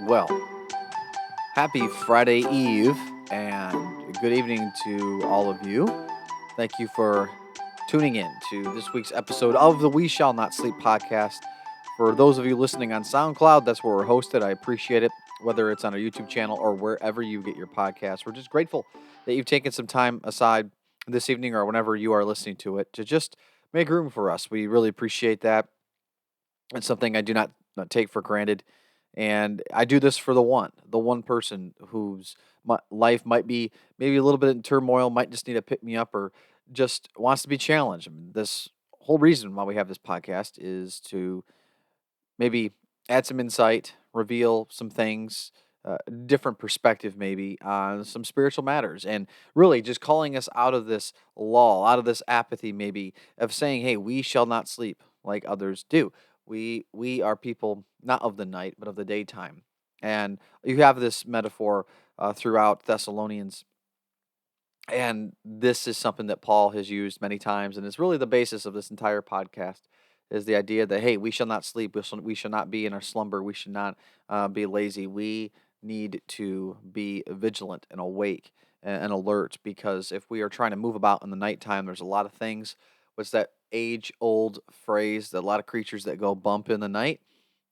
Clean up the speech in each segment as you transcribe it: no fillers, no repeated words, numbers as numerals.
Well, happy Friday Eve and good evening to all of you. Thank you for tuning in to this week's episode of the We Shall Not Sleep podcast. For those of you listening on SoundCloud, that's where we're hosted. I appreciate it, whether it's on our YouTube channel or wherever you get your podcasts. We're just grateful that you've taken some time aside this evening or whenever you are listening to it to just make room for us. We really appreciate that. It's something I do not take for granted. And I do this for the one person whose life might be maybe a little bit in turmoil, might just need to pick me up or just wants to be challenged. I mean, this whole reason why we have this podcast is to maybe add some insight, reveal some things, different perspective maybe on some spiritual matters, and really just calling us out of this lull, out of this apathy, maybe of saying, "Hey, we shall not sleep like others do. We are people not of the night, but of the daytime." And you have this metaphor throughout Thessalonians, and this is something that Paul has used many times, and it's really the basis of this entire podcast. Is the idea that hey, we shall not sleep, we shall not be in our slumber, we should not be lazy. We need to be vigilant and awake and alert because if we are trying to move about in the nighttime, there's a lot of things. What's that age old phrase? That a lot of creatures that go bump in the night,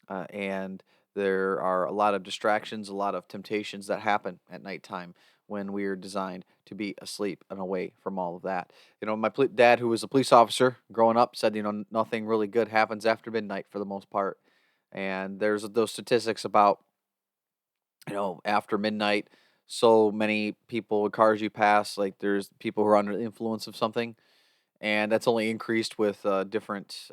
and there are a lot of distractions, a lot of temptations that happen at nighttime when we are designed to be asleep and away from all of that. My dad, who was a police officer growing up, said, nothing really good happens after midnight for the most part. And there's those statistics about, after midnight, so many people, cars you pass, like there's people who are under the influence of something. And that's only increased with different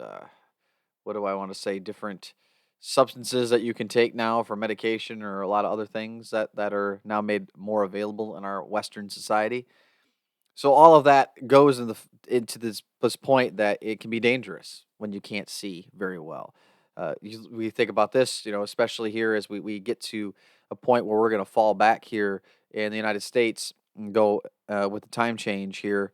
what do I want to say, different substances that you can take now for medication or a lot of other things that are now made more available in our Western society. So all of that goes into this point that it can be dangerous when you can't see very well. We think about this, especially here as we get to a point where we're going to fall back here in the United States and go with the time change here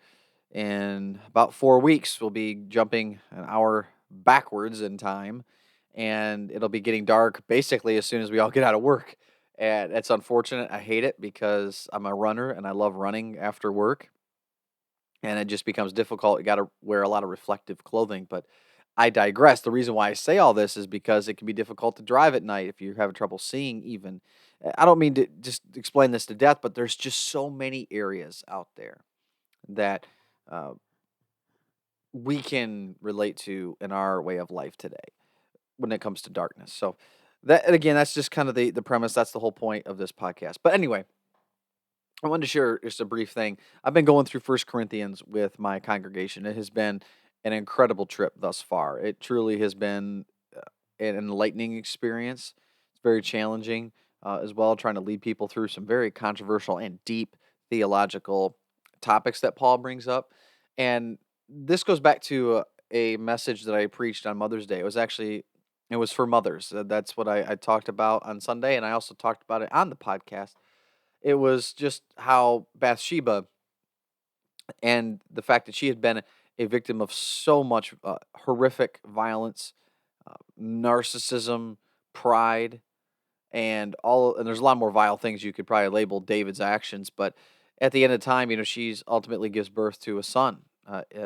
in about 4 weeks. We'll be jumping an hour backwards in time, and it'll be getting dark basically as soon as we all get out of work. And it's unfortunate. I hate it because I'm a runner and I love running after work, and it just becomes difficult. You got to wear a lot of reflective clothing, but I digress. The reason why I say all this is because it can be difficult to drive at night if you're having trouble seeing, even. I don't mean to just explain this to death, but there's just so many areas out there that uh, we can relate to in our way of life today when it comes to darkness. So that, and again, that's just kind of the premise. That's the whole point of this podcast. But anyway, I wanted to share just a brief thing. I've been going through First Corinthians with my congregation. It has been an incredible trip thus far. It truly has been an enlightening experience. It's very challenging as well, trying to lead people through some very controversial and deep theological topics that Paul brings up. And this goes back to a message that I preached on Mother's Day. It was for mothers. That's what I talked about on Sunday, and I also talked about it on the podcast. It was just how Bathsheba and the fact that she had been a victim of so much horrific violence, narcissism, pride, and there's a lot more vile things you could probably label David's actions. But at the end of the time, she's ultimately gives birth to a son,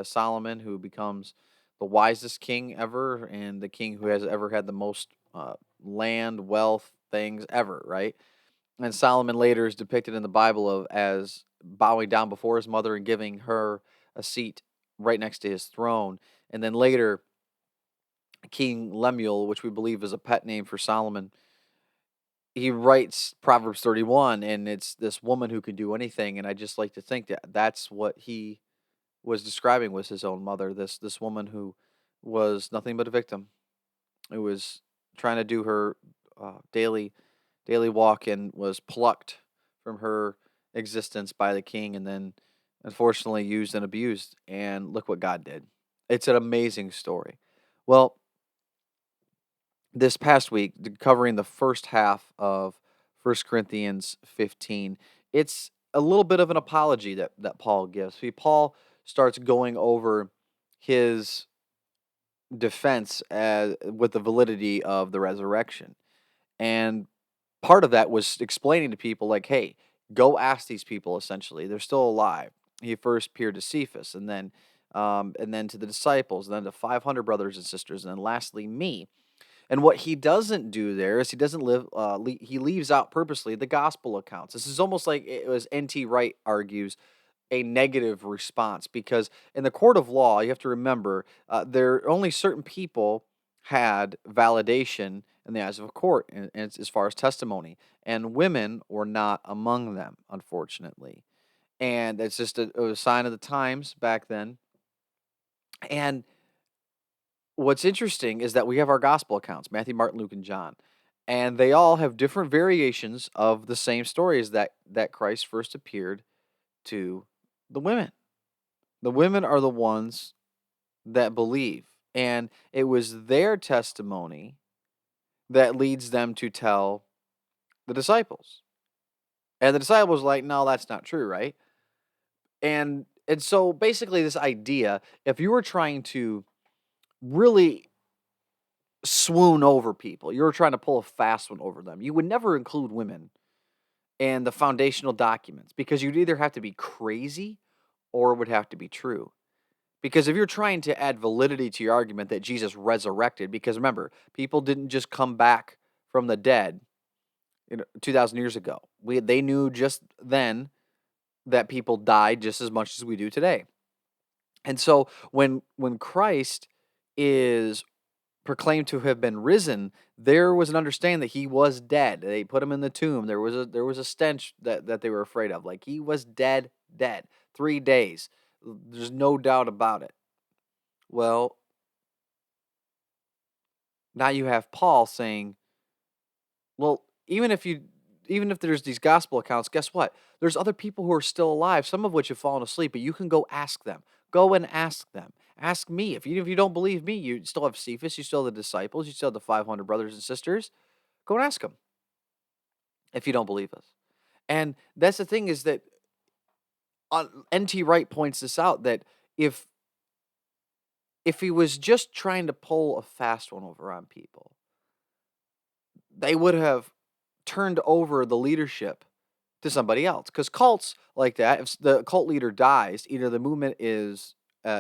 Solomon, who becomes the wisest king ever and the king who has ever had the most land, wealth, things ever, right? And Solomon later is depicted in the Bible of as bowing down before his mother and giving her a seat right next to his throne. And then later, King Lemuel, which we believe is a pet name for Solomon, he writes Proverbs 31, and it's this woman who can do anything. And I just like to think that that's what he was describing was his own mother. This woman who was nothing but a victim, who was trying to do her daily walk and was plucked from her existence by the king and then unfortunately used and abused. And look what God did. It's an amazing story. Well, this past week, covering the first half of First Corinthians 15, it's a little bit of an apology that Paul gives. See, Paul starts going over his defense with the validity of the resurrection. And part of that was explaining to people, like, hey, go ask these people. Essentially, they're still alive. He first appeared to Cephas, and then to the disciples, and then to 500 brothers and sisters, and then lastly me. And what he doesn't do there is he doesn't he leaves out purposely the gospel accounts. This is almost like it was N.T. Wright argues a negative response, because in the court of law, you have to remember, there only certain people had validation in the eyes of a court, and as far as testimony, and women were not among them, unfortunately. And it's just a sign of the times back then. And what's interesting is that we have our gospel accounts, Matthew, Mark, Luke, and John, and they all have different variations of the same stories that Christ first appeared to the women. The women are the ones that believe, and it was their testimony that leads them to tell the disciples. And the disciples like, "No, that's not true, right?" And so basically this idea, if you were trying to really swoon over people, you were trying to pull a fast one over them, you would never include women in the foundational documents, because you'd either have to be crazy or it would have to be true. Because if you're trying to add validity to your argument that Jesus resurrected, because remember, people didn't just come back from the dead, 2,000 years ago. They knew just then that people died just as much as we do today. And so when Christ is proclaimed to have been risen, there was an understanding that he was dead. They put him in the tomb. There was a stench that they were afraid of. Like, he was dead, dead. 3 days. There's no doubt about it. Well, now you have Paul saying, well, even if there's these gospel accounts, guess what? There's other people who are still alive, some of which have fallen asleep, but you can go ask them. Go and ask them. Ask me. If you don't believe me, you still have Cephas, you still have the disciples, you still have the 500 brothers and sisters. Go and ask them if you don't believe us. And that's the thing, is that N.T. Wright points this out, that if he was just trying to pull a fast one over on people, they would have turned over the leadership to somebody else. Because cults like that, if the cult leader dies, either the movement is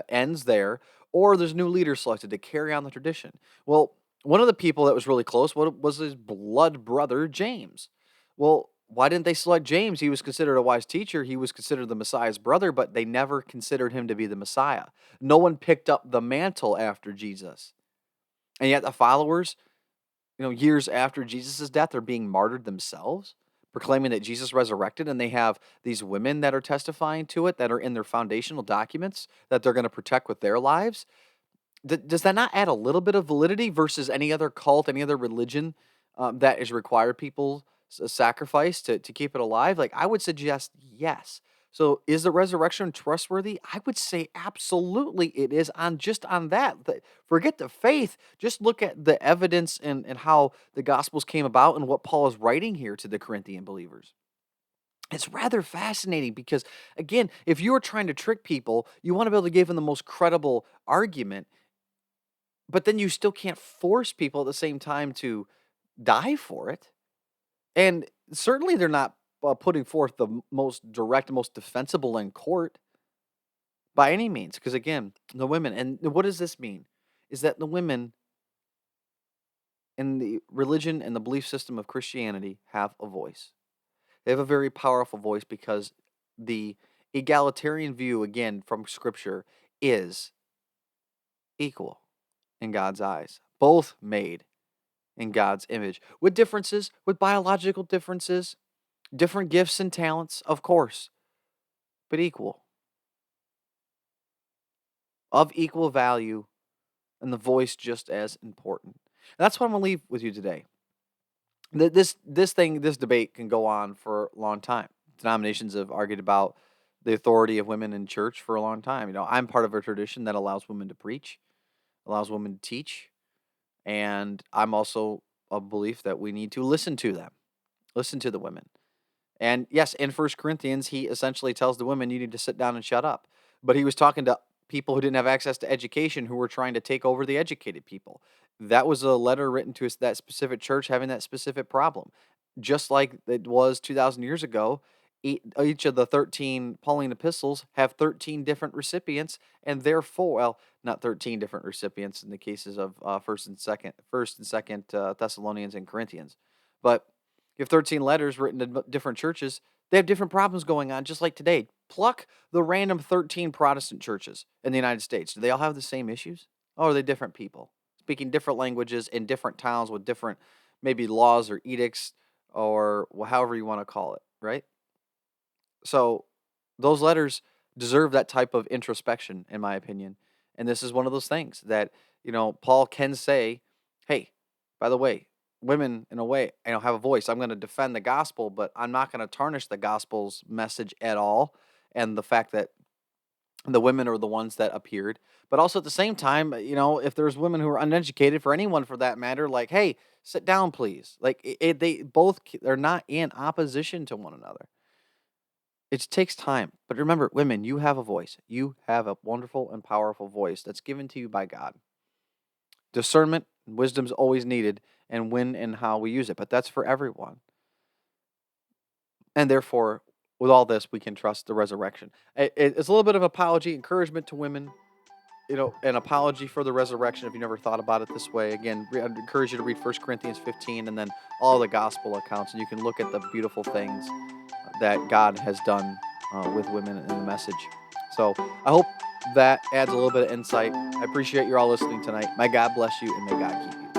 ends there, or there's a new leader selected to carry on the tradition. Well, one of the people that was really close was his blood brother James. Well, why didn't they select James? He was considered a wise teacher. He was considered the Messiah's brother, but they never considered him to be the Messiah. No one picked up the mantle after Jesus. And yet the followers, years after Jesus' death, are being martyred themselves, proclaiming that Jesus resurrected, and they have these women that are testifying to it, that are in their foundational documents that they're going to protect with their lives. Does that not add a little bit of validity versus any other cult, any other religion that is required people sacrifice to keep it alive? Like, I would suggest yes. So, is the resurrection trustworthy? I would say absolutely it is, on that. Forget the faith. Just look at the evidence, and how the gospels came about, and what Paul is writing here to the Corinthian believers. It's rather fascinating because, again, if you are trying to trick people, you want to be able to give them the most credible argument, but then you still can't force people at the same time to die for it. And certainly they're not putting forth the most direct, most defensible in court by any means. Because again, the women, and what does this mean? Is that the women in the religion and the belief system of Christianity have a voice. They have a very powerful voice, because the egalitarian view, again, from Scripture, is equal in God's eyes, both made in God's image, with differences, with biological differences, different gifts and talents, of course, but equal, of equal value, and the voice just as important. And that's what I'm gonna leave with you today. This debate can go on for a long time. Denominations have argued about the authority of women in church for a long time. I'm part of a tradition that allows women to preach, allows women to teach, and I'm also of belief that we need to listen to them, listen to the women. And yes, in First Corinthians, he essentially tells the women, you need to sit down and shut up. But he was talking to people who didn't have access to education, who were trying to take over the educated people. That was a letter written to that specific church having that specific problem. just like it was 2,000 years ago. Each of the 13 Pauline epistles have 13 different recipients, and therefore, well, not 13 different recipients in the cases of First and Second Thessalonians and Corinthians, but you have 13 letters written to different churches. They have different problems going on, just like today. Pluck the random 13 Protestant churches in the United States. Do they all have the same issues? Or are they different people speaking different languages in different towns with different maybe laws or edicts or however you want to call it, right? So those letters deserve that type of introspection, in my opinion. And this is one of those things that, Paul can say, hey, by the way, women, in a way, have a voice. I'm going to defend the gospel, but I'm not going to tarnish the gospel's message at all. And the fact that the women are the ones that appeared. But also at the same time, if there's women who are uneducated, for anyone for that matter, like, hey, sit down, please. Like, they both, they're not in opposition to one another. It takes time. But remember, women, you have a voice. You have a wonderful and powerful voice that's given to you by God. Discernment and wisdom is always needed, and when and how we use it. But that's for everyone. And therefore, with all this, we can trust the resurrection. It's a little bit of apology, encouragement to women, an apology for the resurrection if you never thought about it this way. Again, I'd encourage you to read 1 Corinthians 15 and then all the gospel accounts, and you can look at the beautiful things that God has done with women in the message. So I hope that adds a little bit of insight. I appreciate you all listening tonight. May God bless you and may God keep you.